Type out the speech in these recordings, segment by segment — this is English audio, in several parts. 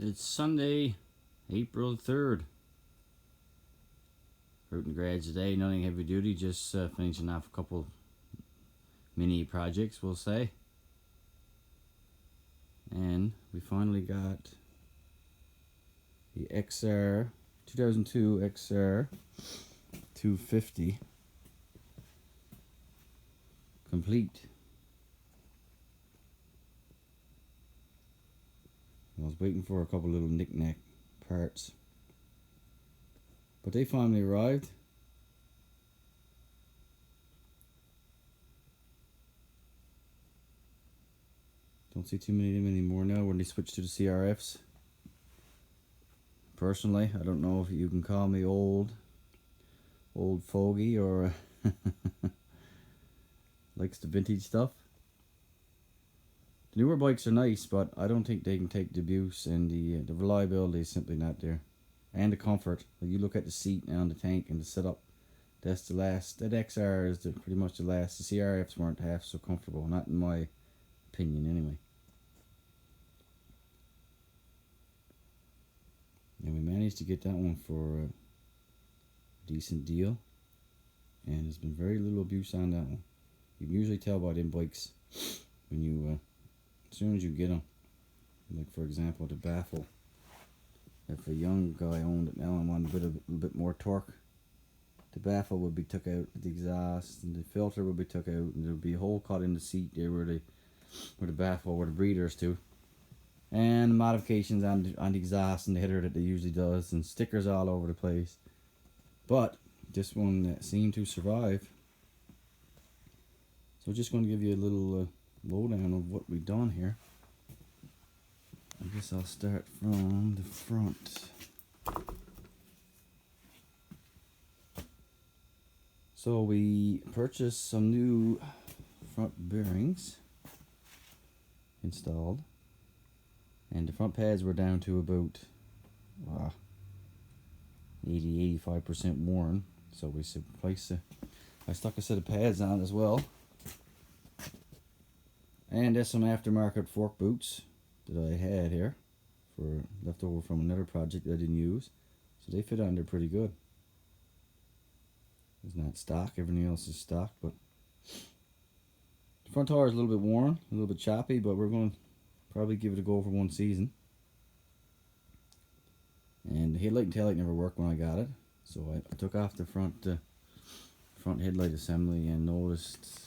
It's Sunday, April 3rd. Out in the garage today, nothing heavy duty, just finishing off a couple mini projects, we'll say. And we finally got the XR 2002 XR 250 complete. I was waiting for a couple little knick-knack parts, but they finally arrived. Don't see too many of them anymore now when they switch to the CRFs. Personally, I don't know if you can call me old fogey or likes the vintage stuff. The newer bikes are nice, but I don't think they can take the abuse, and the reliability is simply not there. And the comfort. Like, you look at the seat and the tank and the setup, that's the last. That XR is pretty much the last. The CRFs weren't half so comfortable, not in my opinion anyway. And we managed to get that one for a decent deal, and there's been very little abuse on that one. You can usually tell by them bikes when you as soon as you get them. Like, for example, the baffle. If a young guy owned it now and wanted a little bit more torque, the baffle would be took out, the exhaust and the filter would be took out, and there would be a hole cut in the seat there where the baffle, where the breather's to, and modifications on the exhaust and the header that they usually does, and stickers all over the place. But this one seemed to survive. So I'm just going to give you a little lowdown of what we've done here. I guess I'll start from the front. So we purchased some new front bearings installed, and the front pads were down to about 80-85% worn. So we I stuck a set of pads on as well. And there's some aftermarket fork boots that I had here, for leftover from another project that I didn't use. So they fit on there pretty good. It's not stock, everything else is stock, but the front tire is a little bit worn, a little bit choppy, but we're going to probably give it a go for one season. And the headlight and taillight never worked when I got it, so I took off the front headlight assembly and noticed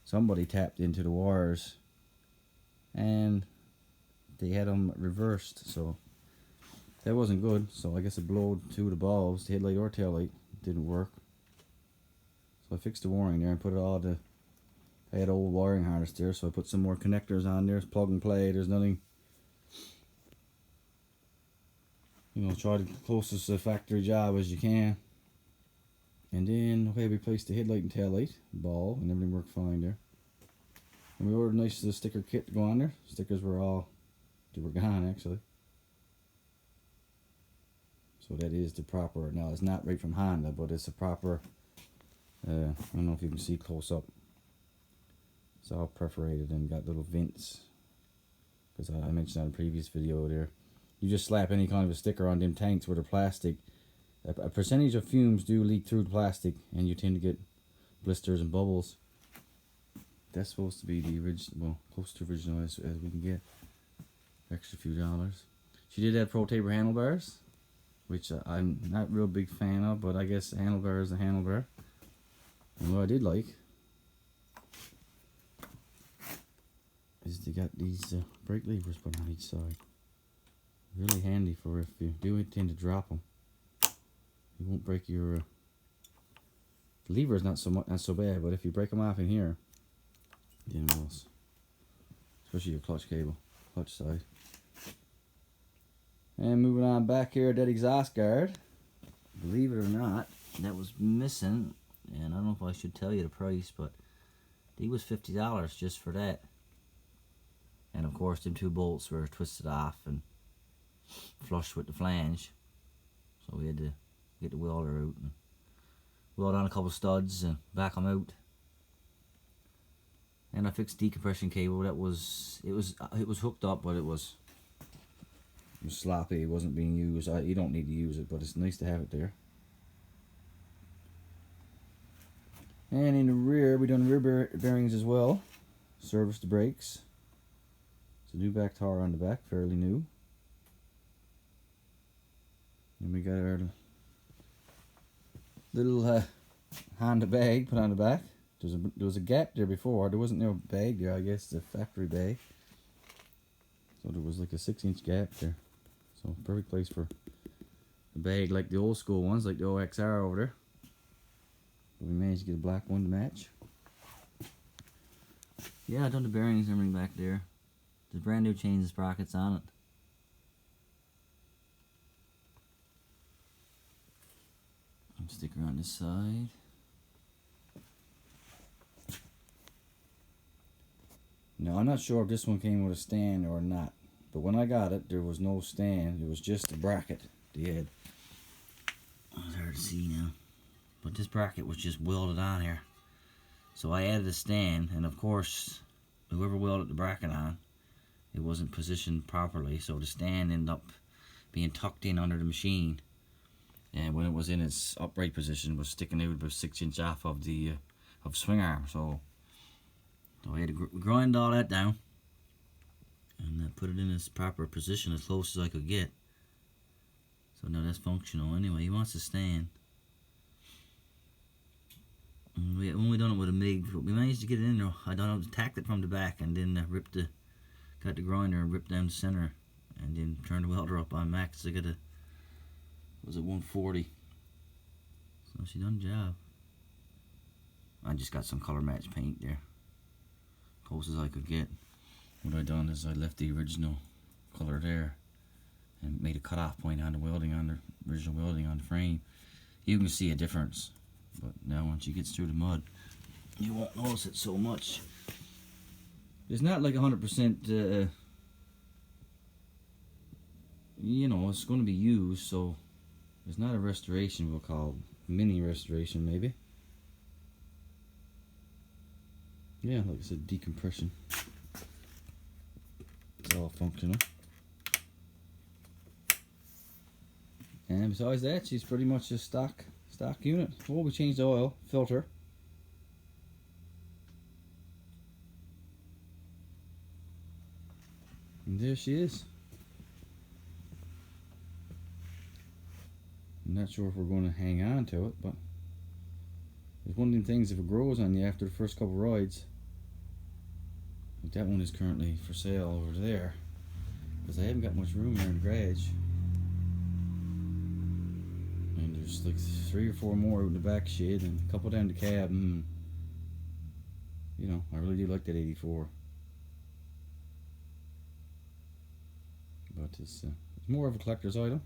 somebody tapped into the wires and they had them reversed, so that wasn't good. So I guess it blowed two of the bulbs, the headlight or taillight didn't work. So I fixed the wiring there and put it all I had old wiring harness there, so I put some more connectors on there. It's plug and play, there's nothing, try the closest to the factory job as you can. And then, we replaced the headlight and taillight ball, and everything worked fine there. And we ordered a nice sticker kit to go on there. Stickers were gone actually. So that is the proper, now it's not right from Honda, but it's a proper, I don't know if you can see close up. It's all perforated and got little vents. Because I mentioned that in a previous video there. You just slap any kind of a sticker on them tanks where they're plastic. A percentage of fumes do leak through the plastic, and you tend to get blisters and bubbles. That's supposed to be the original, well, close to original as we can get. Extra few dollars. She did have pro taper handlebars, which I'm not real big fan of, but I guess a handlebar is a handlebar. And what I did like is they got these brake levers put on each side. Really handy for if you do intend to drop them. You won't break your the lever is not so bad, but if you break them off in here, then it will. Especially your clutch cable, clutch side. And moving on back here, that exhaust guard, believe it or not, that was missing, and I don't know if I should tell you the price, but it was $50 just for that. And of course, them two bolts were twisted off and flush with the flange, so we had to get the welder out and weld on a couple studs and back them out. And I fixed decompression cable. It was hooked up, but it was It was sloppy, it wasn't being used. You don't need to use it, but it's nice to have it there. And in the rear, we done rear bearings as well. Serviced the brakes. It's a new back tower on the back, fairly new. And we got our little Honda bag put on the back. There was a gap there before. There wasn't no bag there. I guess it's a factory bag. So there was like a 6-inch gap there. So perfect place for a bag like the old school ones, like the OXR over there. But we managed to get a black one to match. Yeah, I done the bearings and everything back there. There's brand new chains and sprockets on it. Sticker on this side. Now I'm not sure if this one came with a stand or not, but when I got it, there was no stand. It was just a bracket they had. Oh, it's hard to see now, but this bracket was just welded on here. So I added a stand, and of course, whoever welded the bracket on, it wasn't positioned properly, so the stand ended up being tucked in under the machine. And when it was in its upright position, it was sticking out about 6 inches off of the swing arm. So I had to grind all that down and put it in its proper position as close as I could get. So now that's functional. Anyway, he wants to stand. And we only done it with a MIG, but we managed to get it in there. I tacked it from the back and then got the grinder and ripped down the center and then turned the welder up on max. I got a was at 140. So she done the job. I just got some color match paint there, close as I could get. What I done is I left the original color there and made a cutoff point on the welding, on the original welding on the frame. You can see a difference, but now once you get through the mud, you won't notice it so much. It's not like 100%. You know, it's going to be used, so it's not a restoration. We'll call it mini restoration, maybe. Yeah, like I said, decompression. It's all functional. And besides that, she's pretty much a stock unit. Well, we changed the oil filter. And there she is. I'm not sure if we're going to hang on to it, but it's one of them things, if it grows on you after the first couple rides. Like that one is currently for sale over there, because I haven't got much room here in the garage. And there's like 3 or 4 more out in the back shed and a couple down the cab. And, you know, I really do like that 84. But it's more of a collector's item.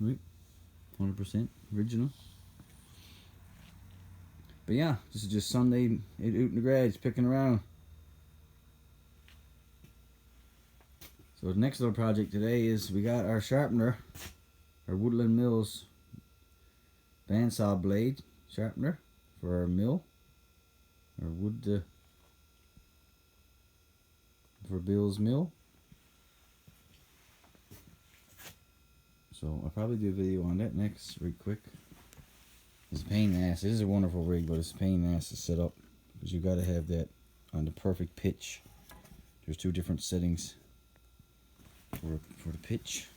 Right, 100% original. But yeah, this is just Sunday out in the garage picking around. So the next little project today is we got our sharpener, our Woodland Mills bandsaw blade sharpener for our mill, our wood for Bill's mill. So I'll probably do a video on that next, real quick. It's a pain in the ass. It is a wonderful rig, but it's a pain in the ass to set up, because you got to have that on the perfect pitch. There's 2 different settings for the pitch.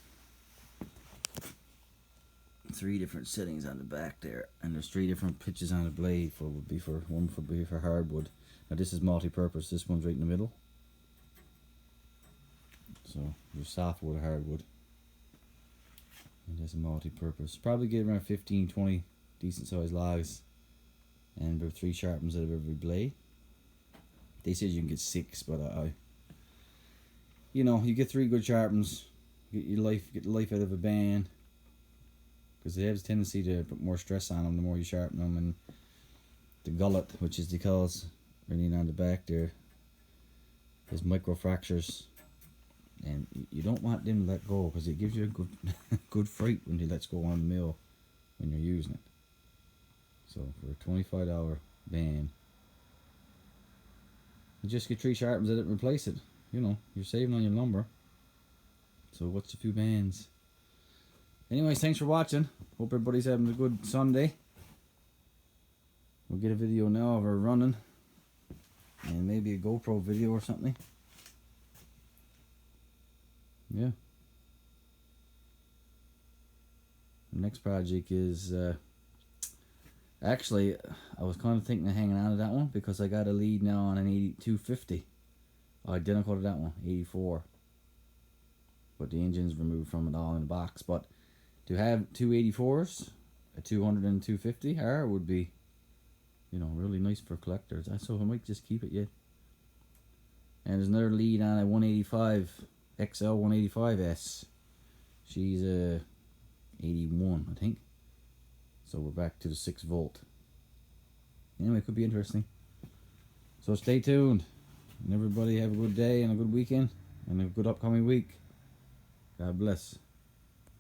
3 different settings on the back there, and there's 3 different pitches on the blade. One would be for hardwood. Now this is multi-purpose. This one's right in the middle. So there's softwood, hardwood. And there's a multi-purpose. Probably get around 15, 20 decent sized logs, and about 3 sharpens out of every blade. They said you can get 6, but you know, you get 3 good sharpens, get the life out of a band, because they have a tendency to put more stress on them the more you sharpen them. And the gullet, which is the decals running on the back there, has micro fractures. And you don't want them to let go, because it gives you a good good fright when it lets go on the mill when you're using it. So for a $25 band, you just get 3 sharpens at it and replace it. You know, you're saving on your lumber. So watch a few bands. Anyways, thanks for watching. Hope everybody's having a good Sunday. We'll get a video now of her running. And maybe a GoPro video or something. Yeah. The next project is... actually, I was kind of thinking of hanging on to that one because I got a lead now on an 8250. Identical to that one, 84. But the engine's removed from it all in the box. But to have two 84s, a 200 and 250 R would be, you know, really nice for collectors. So I might just keep it yet. And there's another lead on a 185 XL 185S. She's a 81, I think. So we're back to the 6 volt. Anyway, it could be interesting. So stay tuned. And everybody have a good day and a good weekend. And a good upcoming week. God bless.